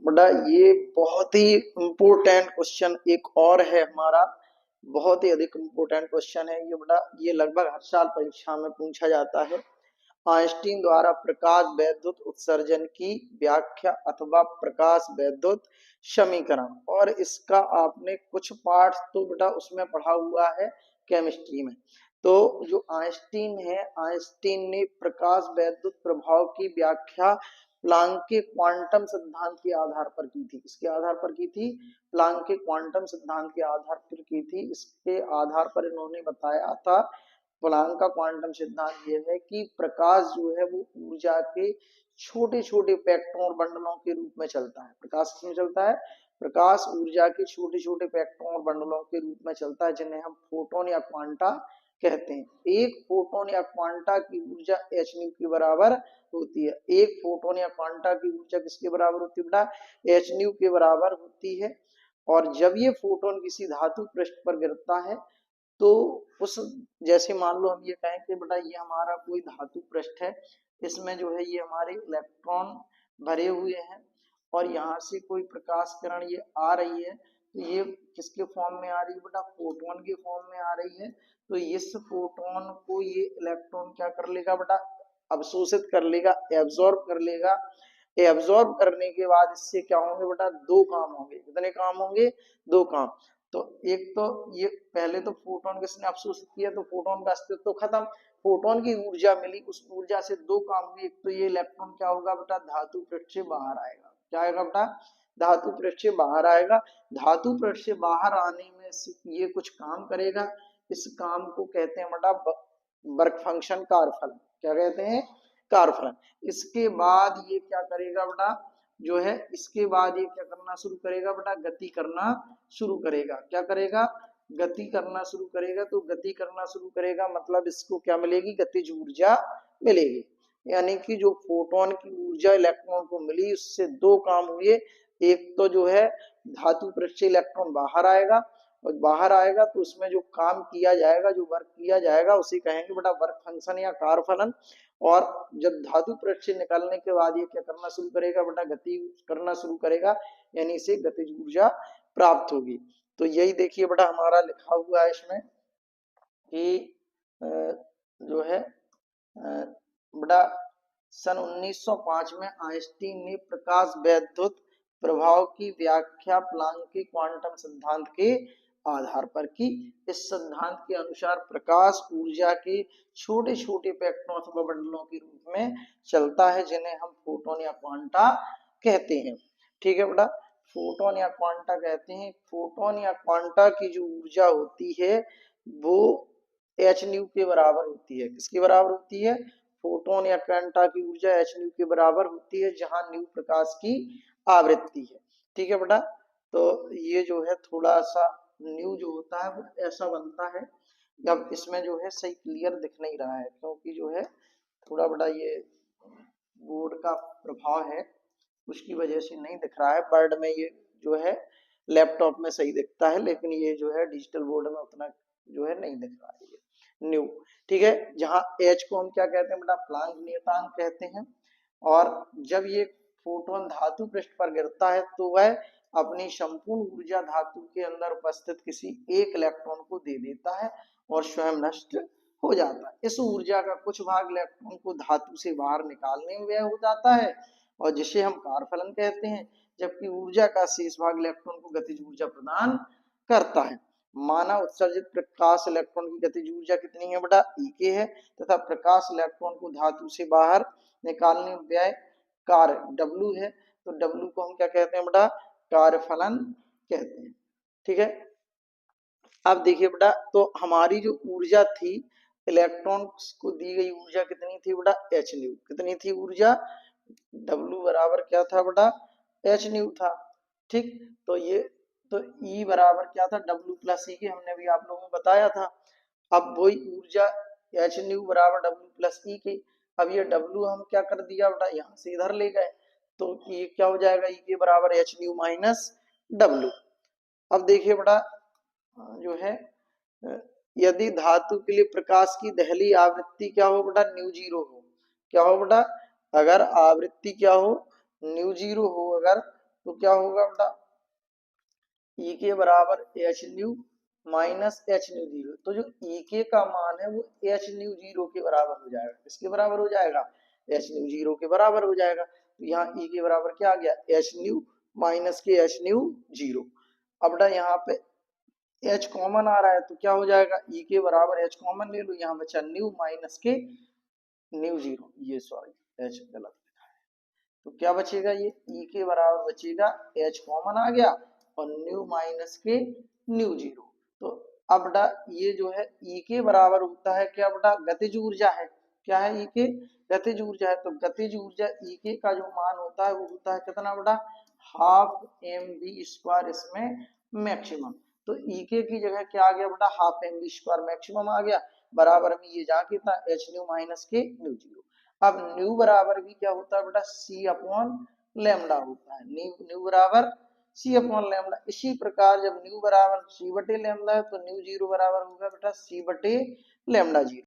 बेटा ये बहुत ही इम्पोर्टेंट क्वेश्चन एक और है हमारा, बहुत ही अधिक इम्पोर्टेंट क्वेश्चन है ये बेटा। ये लगभग हर साल परीक्षा में पूछा जाता है। आइंस्टीन द्वारा प्रकाश वैद्युत उत्सर्जन की व्याख्या अथवा प्रकाश वैद्युत समीकरण। और इसका आपने कुछ पार्ट तो बेटा उसमें पढ़ा हुआ है केमिस्ट्री में। तो जो आइंस्टीन है, आइंस्टीन ने प्रकाश वैद्युत प्रभाव की व्याख्या प्लांक के क्वांटम सिद्धांत के आधार पर की थी। इसके आधार पर की थी, प्लांक के क्वांटम सिद्धांत के आधार पर की थी। इसके आधार पर इन्होंने बताया था, प्लांक का क्वांटम सिद्धांत ये है कि प्रकाश जो है वो ऊर्जा के छोटे छोटे इलेक्ट्रॉन बंडलों के रूप में चलता है। प्रकाश किसमें चलता है? प्रकाश ऊर्जा के छोटे छोटे इलेक्ट्रॉन बंडलों के रूप में चलता है, जिन्हें हम फोटोन या क्वांटा कहते हैं। एक फोटोन या क्वांटा की ऊर्जा एच न्यू के बराबर होती है। एक फोटोन या क्वांटा की ऊर्जा किसके बराबर होती है बेटा? एच न्यू के बराबर होती है। और जब ये फोटोन किसी धातु पृष्ठ पर गिरता है तो उस, जैसे मान लो हम ये कहें कि बेटा ये हमारा कोई धातु पृष्ठ है, इसमें जो है ये हमारे इलेक्ट्रॉन भरे हुए हैं और यहाँ से कोई प्रकाश किरण ये आ रही है, तो ये किसके फॉर्म में आ रही है बेटा? फोटोन के फॉर्म में आ रही है। तो इस फोटोन को ये इलेक्ट्रॉन क्या कर लेगा बेटा? अवशोषित कर लेगा, एब्जॉर्ब कर लेगा। एब्जॉर्ब करने के बाद इससे क्या होंगे बेटा? दो काम होंगे। कितने काम होंगे? दो काम। तो एक तो ये पहले तो फोटोन किसने अवशोषित किया, तो फोटोन का अस्तित्व तो खत्म, फोटोन की ऊर्जा मिली, उस ऊर्जा से दो काम हुए। एक तो ये इलेक्ट्रॉन क्या होगा बेटा? धातु पृष्ठ से बाहर आएगा। क्या आएगा बेटा? धातु पृष्ठ से बाहर आएगा। धातु पृष्ठ से बाहर आने में ये कुछ काम करेगा। इस काम को कहते हैं बेटा वर्क फंक्शन, कार्यफलन। क्या कहते हैं? कार्यफलन। इसके बाद ये क्या करेगा बेटा? जो है इसके बाद ये क्या करना शुरू करेगा बेटा? गति करना शुरू करेगा। क्या करेगा? गति करना शुरू करेगा। तो गति करना शुरू करेगा मतलब इसको क्या मिलेगी? गतिज ऊर्जा मिलेगी। यानी कि जो फोटोन की ऊर्जा इलेक्ट्रॉन को मिली उससे दो काम हुए। एक तो जो है धातु पृष्ठ से इलेक्ट्रॉन बाहर आएगा, और बाहर आएगा तो उसमें जो काम किया जाएगा, जो वर्क किया जाएगा, उसे कहेंगे बेटा वर्क फंक्शन या कार्यफलन। और जब धातु पृष्ठ से निकलने के बाद ये क्या करना शुरू करेगा बेटा? गति करना शुरू करेगा, यानी इसे गतिज ऊर्जा प्राप्त होगी। तो यही देखिए बेटा हमारा लिखा हुआ है इसमें कि जो है बेटा सन 1905 में आइंस्टीन ने प्रकाश वैद्युत प्रभाव की व्याख्या प्लांक के क्वांटम सिद्धांत के आधार पर की। इस सिद्धांत के अनुसार प्रकाश ऊर्जा के छोटे छोटे इलेक्ट्रॉन अथवा बंडलों के रूप में चलता है, जिन्हें हम फोटोन या क्वांटा कहते हैं। ठीक है बेटा, फोटोन या क्वांटा कहते हैं। फोटोन या क्वांटा की जो ऊर्जा होती है वो एच न्यू के बराबर होती है। किसके बराबर होती है? फोटोन या क्वांटा की ऊर्जा एच न्यू के बराबर होती है, जहां न्यू प्रकाश की आवृत्ति है। ठीक है बेटा, तो ये जो है थोड़ा सा न्यू जो होता है वो ऐसा बनता है। अब इसमें जो है सही क्लियर दिख नहीं रहा है, क्योंकि जो है थोड़ा बड़ा ये बोर्ड का प्रभाव है, उसकी वजह से नहीं दिख रहा है। वर्ड में ये जो है लैपटॉप में सही दिखता है, लेकिन ये जो है डिजिटल बोर्ड में उतना जो है नहीं दिख रहा है ये न्यू। ठीक है, जहां एच को हम क्या कहते हैं बेटा? प्लांक नियतांक कहते हैं। और जब ये फोटोन धातु पृष्ठ पर गिरता है तो वह अपनी संपूर्ण ऊर्जा धातु के अंदर उपस्थित किसी एक इलेक्ट्रॉन को दे देता है और स्वयं नष्ट हो जाता है। इस ऊर्जा का कुछ भाग इलेक्ट्रॉन को धातु से बाहर निकालने में व्यय हो जाता है, और जिसे हम कार्यफलन कहते हैं, जबकि ऊर्जा का शेष भाग इलेक्ट्रॉन को गतिज ऊर्जा प्रदान करता है। माना उत्सर्जित प्रकाश इलेक्ट्रॉन की गतिज ऊर्जा कितनी है बेटा? ई के है, तथा प्रकाश इलेक्ट्रॉन को धातु से बाहर निकालने में व्यय कार्य W है। तो W को हम क्या कहते हैं बेटा? कार्यफलन कहते हैं। ठीक है, अब देखिए बेटा, तो हमारी जो ऊर्जा थी, इलेक्ट्रॉन को दी गई ऊर्जा कितनी थी बेटा? H new. कितनी थी ऊर्जा? W बराबर क्या था बेटा? एच न्यू था। ठीक, तो ये तो E बराबर क्या था? W प्लस ई के, हमने भी आप लोगों को बताया था। अब वही ऊर्जा एच न्यू बराबर W प्लस ई के। अब ये W हम क्या कर दिया बेटा? यहाँ से इधर ले गए, तो ये क्या हो जाएगा? E के बराबर एच न्यू माइनस W। अब देखिए बेटा जो है यदि धातु के लिए प्रकाश की दहली आवृत्ति क्या हो बेटा? न्यू जीरो हो। क्या हो बेटा? अगर आवृत्ति क्या हो? न्यू जीरो हो अगर, तो क्या होगा बेटा, ई के बराबर H nu minus H mu zero. तो जो ई के का मान है वो एच न्यू जीरो के बराबर हो जाएगा। किसके बराबर हो जाएगा? एच न्यू जीरो के बराबर हो जाएगा। तो यहाँ ई के बराबर क्या आ गया? एच न्यू माइनस के एच न्यू जीरो। अब बेटा यहाँ पे एच कॉमन आ रहा है तो क्या हो जाएगा? ई के बराबर एच कॉमन ले लो, यहाँ बचा न्यू माइनस के न्यू जीरो, ये सॉरी एच गलत लिखा है। तो क्या बचेगा? ये ई के बराबर बचेगा, एच कॉमन आ गया और न्यू माइनस के न्यू जीरो। तो अब बेटा ये जो है ई के बराबर होता है क्या बेटा? गतिज ऊर्जा है। क्या है? ई के गतिज ऊर्जा है। तो गतिज ऊर्जा ई के का जो मान होता है वो होता है कितना बेटा? हाफ एम वी स्क्वायर, इसमें मैक्सिमम। तो ई के की जगह क्या आ गया बेटा? Half M V square maximum आ गया, बराबर में ये जहाँ कितना एच न्यू माइनस के न्यू जीरो। अब न्यू बराबर भी क्या होता है बेटा? सी अपॉन लेमडा होता है। न्यू बराबर सी अपॉन लेमडा। इसी प्रकार जब न्यू बराबर सी बटे लेमडा है तो न्यू जीरो बराबर होगा बेटा सी बटे लेमडा जीरो।